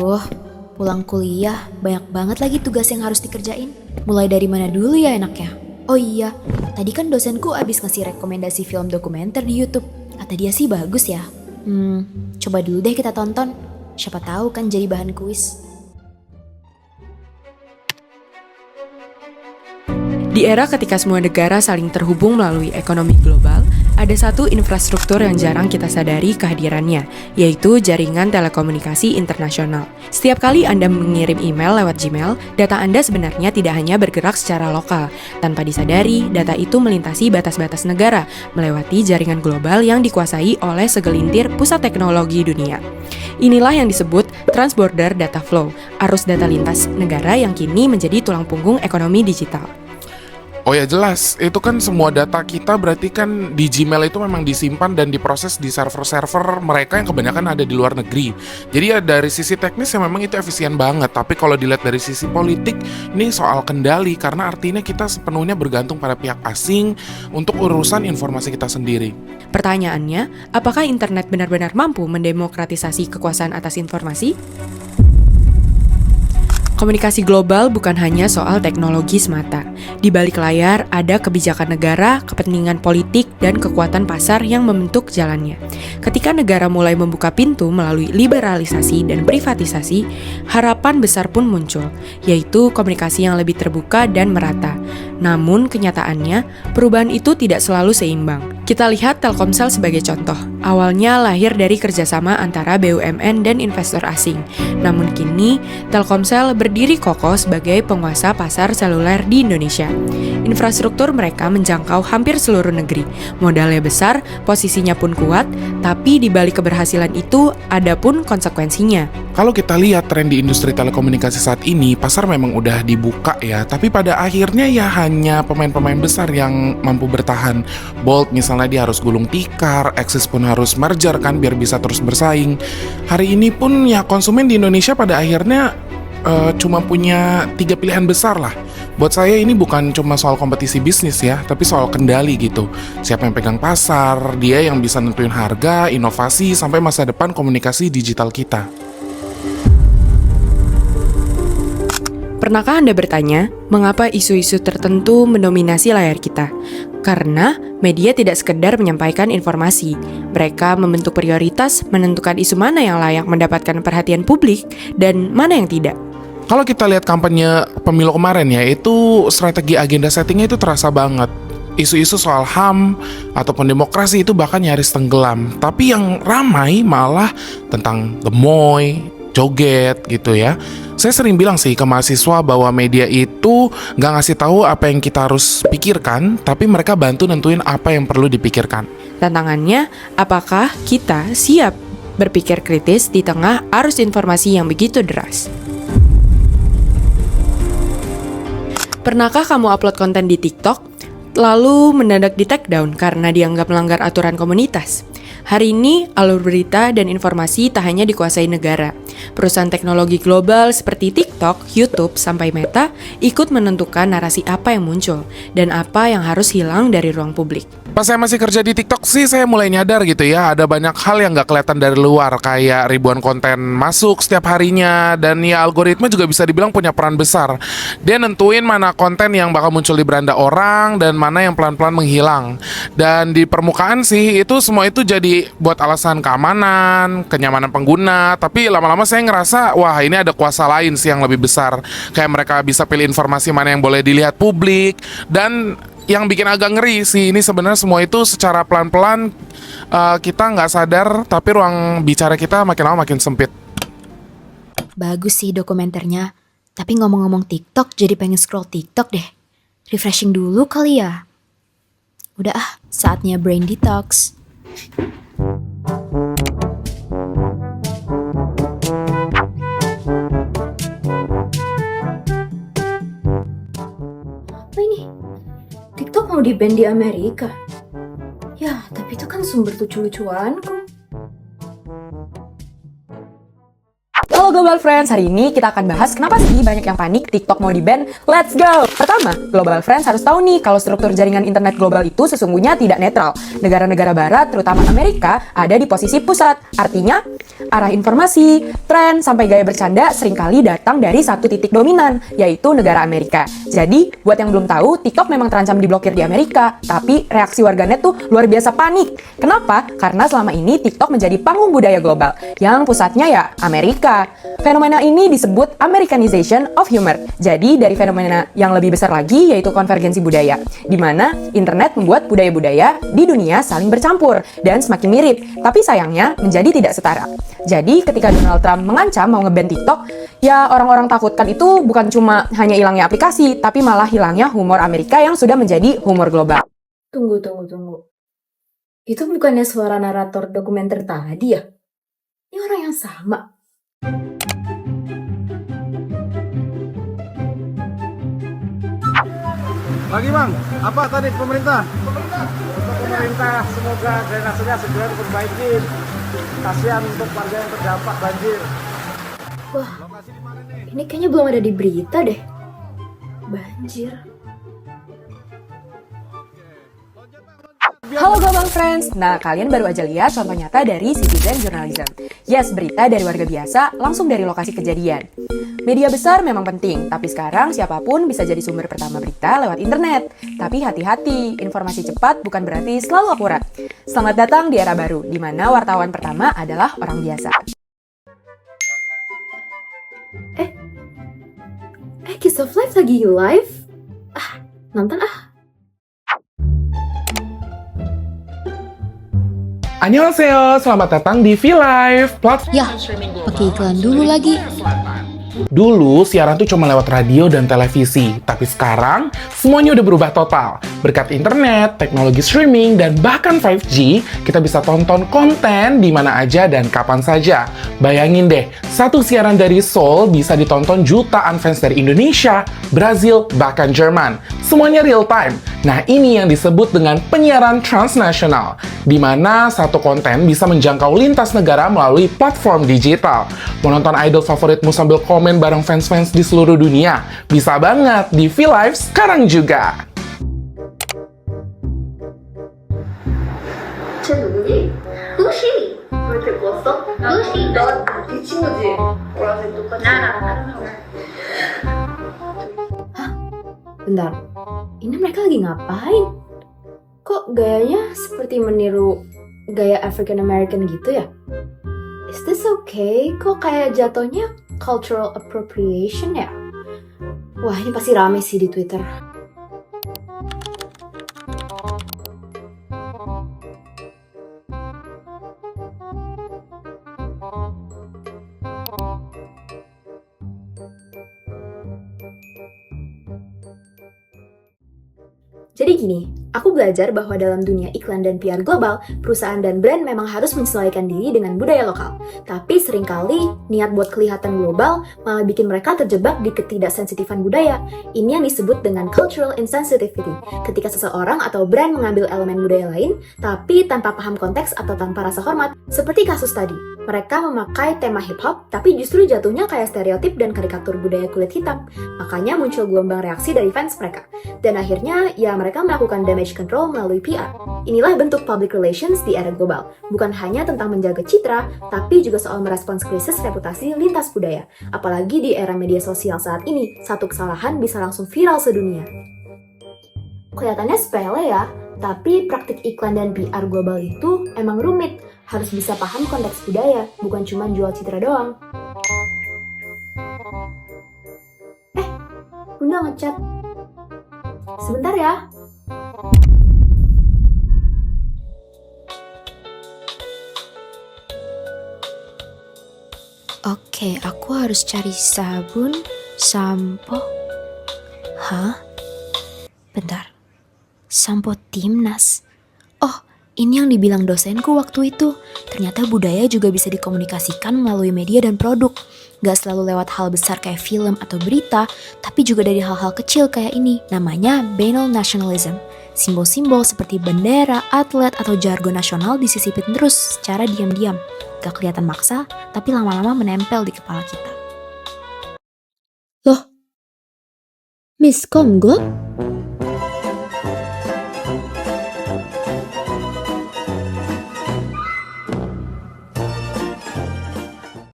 Aduh, pulang kuliah banyak banget lagi tugas yang harus dikerjain. Mulai dari mana dulu ya enaknya? Oh iya, tadi kan dosenku abis ngasih rekomendasi film dokumenter di YouTube. Kata dia sih bagus ya. Coba dulu deh kita tonton. Siapa tahu kan jadi bahan kuis. Di era ketika semua negara saling terhubung melalui ekonomi global, ada satu infrastruktur yang jarang kita sadari kehadirannya, yaitu jaringan telekomunikasi internasional. Setiap kali Anda mengirim email lewat Gmail, data Anda sebenarnya tidak hanya bergerak secara lokal. Tanpa disadari, data itu melintasi batas-batas negara, melewati jaringan global yang dikuasai oleh segelintir pusat teknologi dunia. Inilah yang disebut Transborder Data Flow, arus data lintas negara yang kini menjadi tulang punggung ekonomi digital. Oh ya jelas, itu kan semua data kita berarti kan di Gmail itu memang disimpan dan diproses di server-server mereka yang kebanyakan ada di luar negeri. Jadi ya dari sisi teknis ya memang itu efisien banget. Tapi kalau dilihat dari sisi politik, ini soal kendali karena artinya kita sepenuhnya bergantung pada pihak asing untuk urusan informasi kita sendiri. Pertanyaannya, apakah internet benar-benar mampu mendemokratisasi kekuasaan atas informasi? Komunikasi global bukan hanya soal teknologi semata. Di balik layar ada kebijakan negara, kepentingan politik, dan kekuatan pasar yang membentuk jalannya. Ketika negara mulai membuka pintu melalui liberalisasi dan privatisasi, harapan besar pun muncul, yaitu komunikasi yang lebih terbuka dan merata. Namun kenyataannya, perubahan itu tidak selalu seimbang. Kita lihat Telkomsel sebagai contoh. Awalnya lahir dari kerjasama antara BUMN dan investor asing. Namun kini, Telkomsel berdiri kokoh sebagai penguasa pasar seluler di Indonesia. Infrastruktur mereka menjangkau hampir seluruh negeri. Modalnya besar, posisinya pun kuat, tapi di balik keberhasilan itu ada pun konsekuensinya. Kalau kita lihat tren di industri telekomunikasi saat ini, pasar memang udah dibuka ya, tapi pada akhirnya ya hanya pemain-pemain besar yang mampu bertahan. Bolt misalnya dia harus gulung tikar, Axis pun harus merger kan biar bisa terus bersaing. Hari ini pun ya konsumen di Indonesia pada akhirnya cuma punya 3 pilihan besar lah. Buat saya ini bukan cuma soal kompetisi bisnis ya, tapi soal kendali gitu. Siapa yang pegang pasar, dia yang bisa nentuin harga, inovasi, sampai masa depan komunikasi digital kita. Pernahkah Anda bertanya, mengapa isu-isu tertentu mendominasi layar kita? Karena media tidak sekedar menyampaikan informasi. Mereka membentuk prioritas, menentukan isu mana yang layak mendapatkan perhatian publik dan mana yang tidak. Kalau kita lihat kampanye pemilu kemarin ya, itu strategi agenda settingnya itu terasa banget. Isu-isu soal HAM ataupun demokrasi itu bahkan nyaris tenggelam. Tapi yang ramai malah tentang gemoy, joget gitu ya. Saya sering bilang sih ke mahasiswa bahwa media itu nggak ngasih tahu apa yang kita harus pikirkan, tapi mereka bantu nentuin apa yang perlu dipikirkan. Tantangannya, apakah kita siap berpikir kritis di tengah arus informasi yang begitu deras? Pernahkah kamu upload konten di TikTok, lalu mendadak di take down karena dianggap melanggar aturan komunitas? Hari ini, alur berita dan informasi tak hanya dikuasai negara. Perusahaan teknologi global seperti TikTok, YouTube, sampai Meta ikut menentukan narasi apa yang muncul dan apa yang harus hilang dari ruang publik. Pas saya masih kerja di TikTok sih saya mulai nyadar gitu ya, ada banyak hal yang nggak kelihatan dari luar, kayak ribuan konten masuk setiap harinya, dan ya algoritma juga bisa dibilang punya peran besar. Dia nentuin mana konten yang bakal muncul di beranda orang dan mana yang pelan-pelan menghilang. Dan di permukaan sih itu semua itu jadi buat alasan keamanan, kenyamanan pengguna, tapi lama-lama saya ngerasa wah ini ada kuasa lain sih yang lebih besar. Kayak mereka bisa pilih informasi mana yang boleh dilihat publik, dan yang bikin agak ngeri sih ini sebenarnya semua itu secara pelan-pelan kita nggak sadar, tapi ruang bicara kita makin lama makin sempit. Bagus sih dokumenternya. Tapi ngomong-ngomong TikTok, jadi pengen scroll TikTok deh. Refreshing dulu kali ya. Udah saatnya brain detox. Apa ini? TikTok mau di-ban di Amerika? Ya, tapi itu kan sumber lucu-lucuanku. Halo Halo Global Friends, hari ini kita akan bahas kenapa sih banyak yang panik TikTok mau di-ban. Let's go! Pertama, Global Friends harus tahu nih kalau struktur jaringan internet global itu sesungguhnya tidak netral. Negara-negara barat, terutama Amerika, ada di posisi pusat. Artinya, arah informasi, tren, sampai gaya bercanda seringkali datang dari satu titik dominan, yaitu negara Amerika. Jadi, buat yang belum tahu, TikTok memang terancam diblokir di Amerika, tapi reaksi warganet tuh luar biasa panik. Kenapa? Karena selama ini TikTok menjadi panggung budaya global, yang pusatnya ya Amerika. Fenomena ini disebut Americanization of humor. Jadi dari fenomena yang lebih besar lagi yaitu konvergensi budaya, di mana internet membuat budaya-budaya di dunia saling bercampur dan semakin mirip, tapi sayangnya menjadi tidak setara. Jadi ketika Donald Trump mengancam mau nge-ban TikTok, ya orang-orang takutkan itu bukan cuma hanya hilangnya aplikasi, tapi malah hilangnya humor Amerika yang sudah menjadi humor global. Tunggu. Itu bukannya suara narator dokumenter tadi ya? Ini orang yang sama. Lagi bang, apa tadi pemerintah? Untuk pemerintah semoga drainasenya segera diperbaiki. Kasihan untuk warga yang terdampak banjir. Wah, Lokasi di mana nih? ini kayaknya belum ada di berita deh. Banjir. Halo Global Friends, nah kalian baru aja lihat contoh nyata dari citizen journalism. Yes, berita dari warga biasa langsung dari lokasi kejadian. Media besar memang penting, tapi sekarang siapapun bisa jadi sumber pertama berita lewat internet. Tapi hati-hati, informasi cepat bukan berarti selalu akurat. Selamat datang di era baru, di mana wartawan pertama adalah orang biasa. Kiss of Life lagi live? Nonton ah. Annyeonghaseyo, selamat datang di V-Live, platform Yah, pakai iklan dulu lagi. Dulu siaran tuh cuma lewat radio dan televisi, tapi sekarang semuanya udah berubah total. Berkat internet, teknologi streaming, dan bahkan 5G, kita bisa tonton konten di mana aja dan kapan saja. Bayangin deh, satu siaran dari Seoul bisa ditonton jutaan fans dari Indonesia, Brazil, bahkan Jerman. Semuanya real time. Nah, ini yang disebut dengan penyiaran transnasional, di mana satu konten bisa menjangkau lintas negara melalui platform digital. Mau nonton idol favoritmu sambil komen bareng fans-fans di seluruh dunia? Bisa banget di V-Live sekarang juga. 쟤 누구니? 루시! 왜 데리고 왔어? 루시! 나네 친구지? 보라색 똑같이 나랑 Bentar, ini mereka lagi ngapain? Kok gayanya seperti meniru gaya African American gitu ya? Is this okay? Kok kayak jatuhnya cultural appropriation ya? Wah, ini pasti rame sih di Twitter. Jadi gini, aku belajar bahwa dalam dunia iklan dan PR global, perusahaan dan brand memang harus menyesuaikan diri dengan budaya lokal. Tapi seringkali, niat buat kelihatan global malah bikin mereka terjebak di ketidaksensitifan budaya. Ini yang disebut dengan cultural insensitivity. Ketika seseorang atau brand mengambil elemen budaya lain, tapi tanpa paham konteks atau tanpa rasa hormat, seperti kasus tadi. Mereka memakai tema hip-hop, tapi justru jatuhnya kayak stereotip dan karikatur budaya kulit hitam. Makanya muncul gelombang reaksi dari fans mereka. Dan akhirnya, ya mereka melakukan damage control melalui PR. Inilah bentuk public relations di era global. Bukan hanya tentang menjaga citra, tapi juga soal merespons krisis reputasi lintas budaya. Apalagi di era media sosial saat ini, satu kesalahan bisa langsung viral sedunia. Kelihatannya sepele ya, tapi praktik iklan dan PR global itu emang rumit. Harus bisa paham konteks budaya, bukan cuma jual citra doang. Bunda ngechat. Sebentar ya. Oke, aku harus cari sabun, sampo. Hah? Bentar. Sampo Timnas. Oh, ini yang dibilang dosenku waktu itu. Ternyata budaya juga bisa dikomunikasikan melalui media dan produk. Gak selalu lewat hal besar kayak film atau berita, tapi juga dari hal-hal kecil kayak ini. Namanya banal nationalism. Simbol-simbol seperti bendera, atlet, atau jargon nasional disisipin terus secara diam-diam. Gak kelihatan maksa, tapi lama-lama menempel di kepala kita. Loh, Miskom Globe?